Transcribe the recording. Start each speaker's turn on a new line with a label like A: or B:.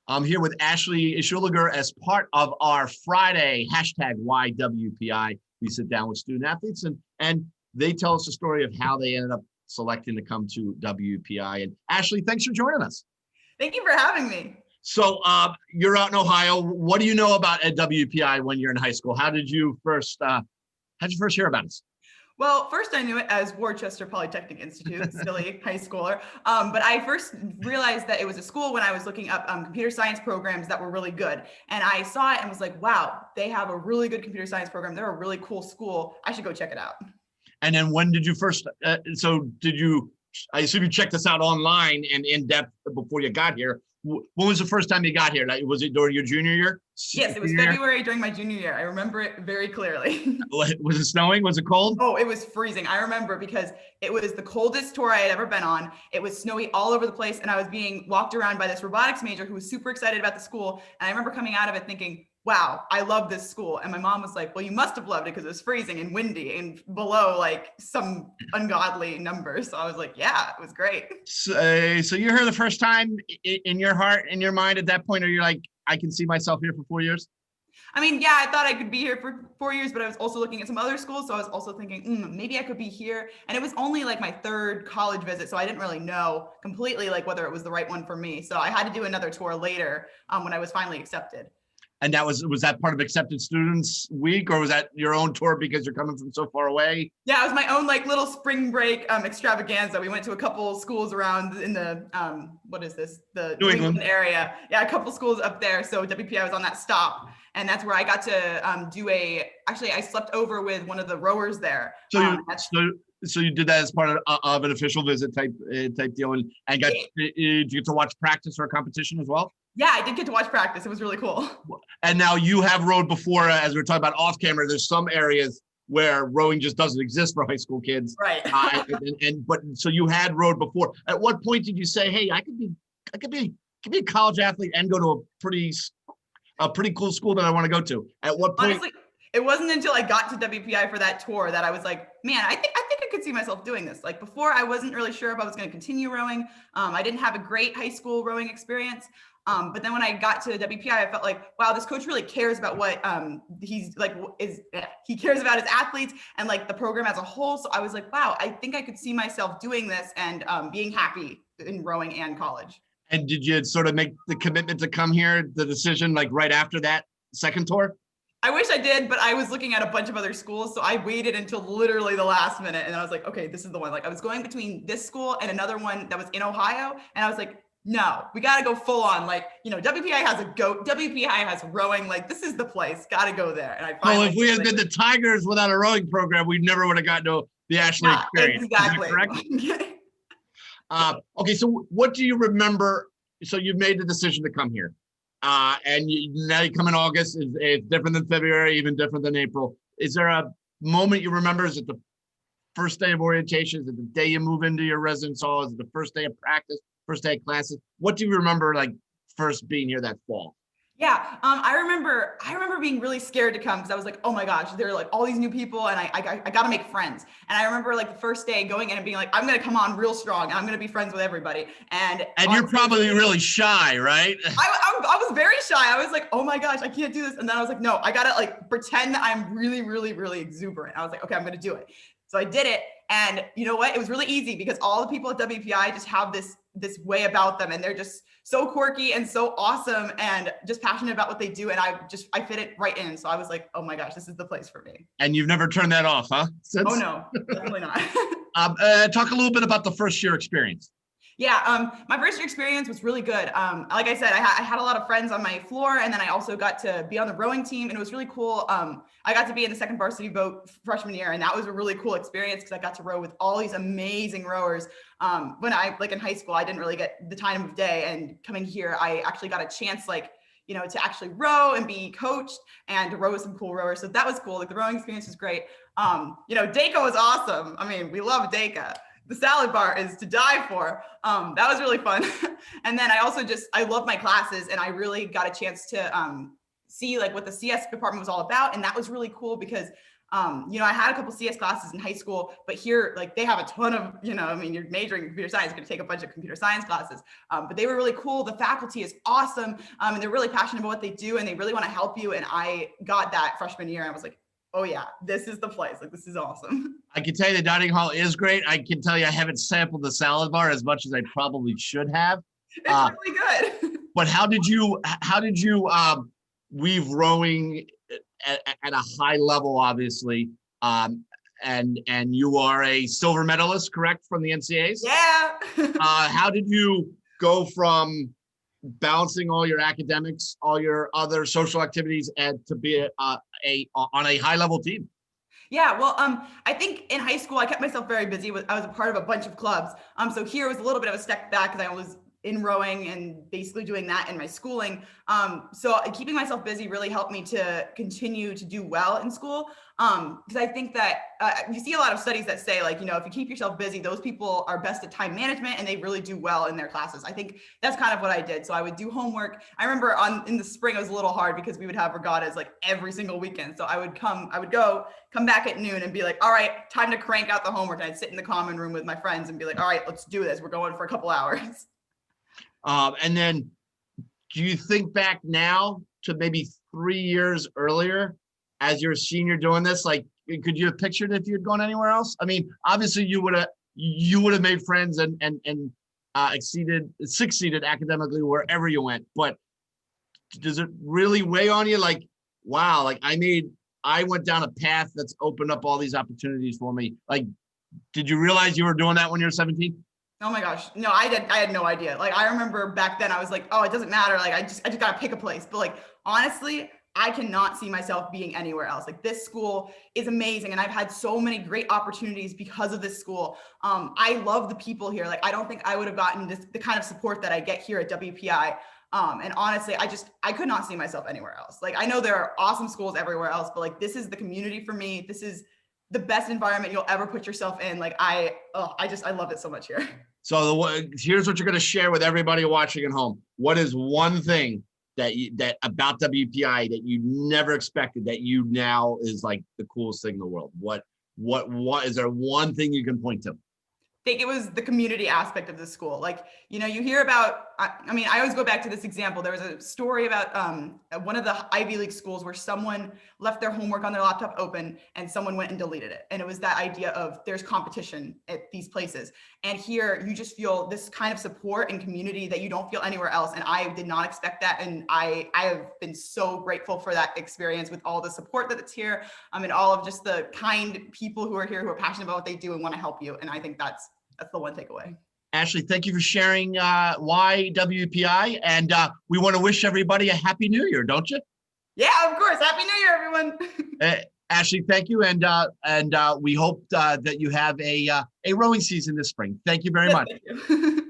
A: I'm here with Ashley Schuliger as part of our Friday hashtag YWPI. We sit down with student athletes and they tell us the story of how they ended up selecting to come to WPI. And Ashley, thanks for joining us.
B: Thank you for having me.
A: So you're out in Ohio. What do you know about WPI when you're in high school? How did you first hear about us?
B: Well, first I knew it as Worcester Polytechnic Institute, silly high schooler. But I first realized that it was a school when I was looking up computer science programs that were really good. And I saw it and was like, wow, they have a really good computer science program. They're a really cool school. I should go check it out.
A: And then when did you first, I assume you checked this out online and in depth before you got here. When was the first time you got here? Like, was it during your junior year?
B: Yes, it was February during my junior year. I remember it very clearly.
A: Was it snowing? Was it cold?
B: Oh, it was freezing. I remember because it was the coldest tour I had ever been on. It was snowy all over the place. And I was being walked around by this robotics major who was super excited about the school. And I remember coming out of it thinking, wow, I love this school. And my mom was like, well, you must have loved it because it was freezing and windy and below like some ungodly numbers. So I was like, yeah, it was great.
A: So you're here the first time in your heart, in your mind at that point, or you're like, I can see myself here for 4 years?
B: I mean, yeah, I thought I could be here for 4 years, but I was also looking at some other schools. So I was also thinking, maybe I could be here. And it was only like my third college visit. So I didn't really know completely like whether it was the right one for me. So I had to do another tour later when I was finally accepted.
A: And that was that part of Accepted Students Week, or was that your own tour because you're coming from so far away?
B: Yeah, it was my own like little spring break extravaganza. We went to a couple schools around in the the New England area. Yeah, a couple schools up there. So WPI was on that stop, and that's where I got to I slept over with one of the rowers there.
A: So you did that as part of an official visit type deal, and did you get to watch practice or a competition as well?
B: Yeah, I did get to watch practice. It was really cool.
A: And now you have rowed before, as we were talking about off camera. There's some areas where rowing just doesn't exist for high school kids.
B: Right.
A: But so you had rowed before. At what point did you say, hey, I could be a college athlete and go to a pretty cool school that I want to go to? At what point?
B: Honestly, it wasn't until I got to WPI for that tour that I was like, man, I think I could see myself doing this. Like before, I wasn't really sure if I was going to continue rowing. I didn't have a great high school rowing experience. But then when I got to WPI, I felt like, wow, this coach really cares about what he cares about his athletes and like the program as a whole. So I was like, wow, I think I could see myself doing this and being happy in rowing and college.
A: And did you sort of make the commitment to come here, the decision, like right after that second tour?
B: I wish I did, but I was looking at a bunch of other schools. So I waited until literally the last minute. And I was like, okay, this is the one. Like I was going between this school and another one that was in Ohio. And I was like, no, we got to go full on. Like, WPI has a goat. WPI has rowing. Like, this is the place. Got to go there. And I finally.
A: Well, if we had been the Tigers without a rowing program, we never would have gotten to the Ashley experience.
B: Exactly.
A: Correct? Okay, so what do you remember? So you've made the decision to come here. And now you come in August. It's different than February, even different than April. Is there a moment you remember? Is it the first day of orientation? Is it the day you move into your residence hall? Is it the first day of practice? First day of classes? What do you remember like first being here that fall?
B: Yeah, I remember being really scared to come because I was like, oh my gosh, there are like all these new people and I got to make friends. And I remember like the first day going in and being like, I'm going to come on real strong and I'm going to be friends with everybody. And
A: you're probably really shy, right?
B: I was very shy. I was like, oh my gosh, I can't do this. And then I was like, no, I got to like pretend that I'm really, really, really exuberant. I was like, okay, I'm going to do it. So I did it. And you know what? It was really easy because all the people at WPI just have this way about them and they're just so quirky and so awesome and just passionate about what they do. And I fit it right in. So I was like, oh my gosh, this is the place for me.
A: And you've never turned that off, huh?
B: Oh no, definitely not.
A: Talk a little bit about the first year experience.
B: Yeah, my first year experience was really good. Like I said, I had a lot of friends on my floor, and then I also got to be on the rowing team, and it was really cool. I got to be in the second varsity boat freshman year, and that was a really cool experience because I got to row with all these amazing rowers. When in high school, I didn't really get the time of day, and coming here, I actually got a chance, to actually row and be coached and to row with some cool rowers. So that was cool. Like the rowing experience was great. DACA was awesome. I mean, we love DACA. The salad bar is to die for. That was really fun. And then I love my classes and I really got a chance to see like what the CS department was all about. And that was really cool because I had a couple CS classes in high school, but here, like they have a ton of, I mean, you're majoring in computer science, you're going to take a bunch of computer science classes, but they were really cool. The faculty is awesome. And they're really passionate about what they do and they really want to help you. And I got that freshman year and I was like, oh yeah, this is the place. Like, this is awesome.
A: I can tell you the dining hall is great. I can tell you I haven't sampled the salad bar as much as I probably should have.
B: It's really good.
A: But how did you weave rowing at a high level, obviously? And you are a silver medalist, correct, from the NCAAs?
B: Yeah.
A: How did you go from balancing all your academics, all your other social activities, and to be on a high level team?
B: Yeah, well, I think in high school I kept myself very busy. I was a part of a bunch of clubs. So here was a little bit of a step back because I was in rowing and basically doing that in my schooling. So keeping myself busy really helped me to continue to do well in school. Because I think that you see a lot of studies that say, like, if you keep yourself busy, those people are best at time management and they really do well in their classes. I think that's kind of what I did. So I would do homework. I remember in the spring, it was a little hard because we would have regattas like every single weekend. So I would come back at noon and be like, all right, time to crank out the homework. And I'd sit in the common room with my friends and be like, all right, let's do this. We're going for a couple hours.
A: And then do you think back now to maybe 3 years earlier as you're a senior doing this? Like, could you have pictured if you'd gone anywhere else? I mean, obviously you would have made friends and succeeded academically wherever you went. But does it really weigh on you? Like, wow, like I went down a path that's opened up all these opportunities for me. Like, did you realize you were doing that when you were 17?
B: Oh my gosh. No, I had no idea. Like, I remember back then I was like, oh, it doesn't matter. Like, I just gotta pick a place. But like, honestly, I cannot see myself being anywhere else. Like, this school is amazing. And I've had so many great opportunities because of this school. I love the people here. Like, I don't think I would have gotten the kind of support that I get here at WPI. And honestly, I could not see myself anywhere else. Like, I know there are awesome schools everywhere else, but like, this is the community for me. This is the best environment you'll ever put yourself in. Like, I love it so much here.
A: So here's what you're going to share with everybody watching at home. What is one thing that about WPI that you never expected that you now is like the coolest thing in the world? What is there one thing you can point to?
B: Think it was the community aspect of the school. Like, you hear about, I mean, I always go back to this example. There was a story about one of the Ivy League schools where someone left their homework on their laptop open and someone went and deleted it. And it was that idea of there's competition at these places. And here you just feel this kind of support and community that you don't feel anywhere else. And I did not expect that. And I have been so grateful for that experience with all the support that's here. And all of just the kind people who are here, who are passionate about what they do and want to help you. And I think that's the one takeaway.
A: Ashley, thank you for sharing why WPI, and we want to wish everybody a happy New Year, don't you?
B: Yeah, of course. Happy New Year, everyone.
A: Ashley, thank you, and we hope that you have a rowing season this spring. Thank you very much.
B: Thank you.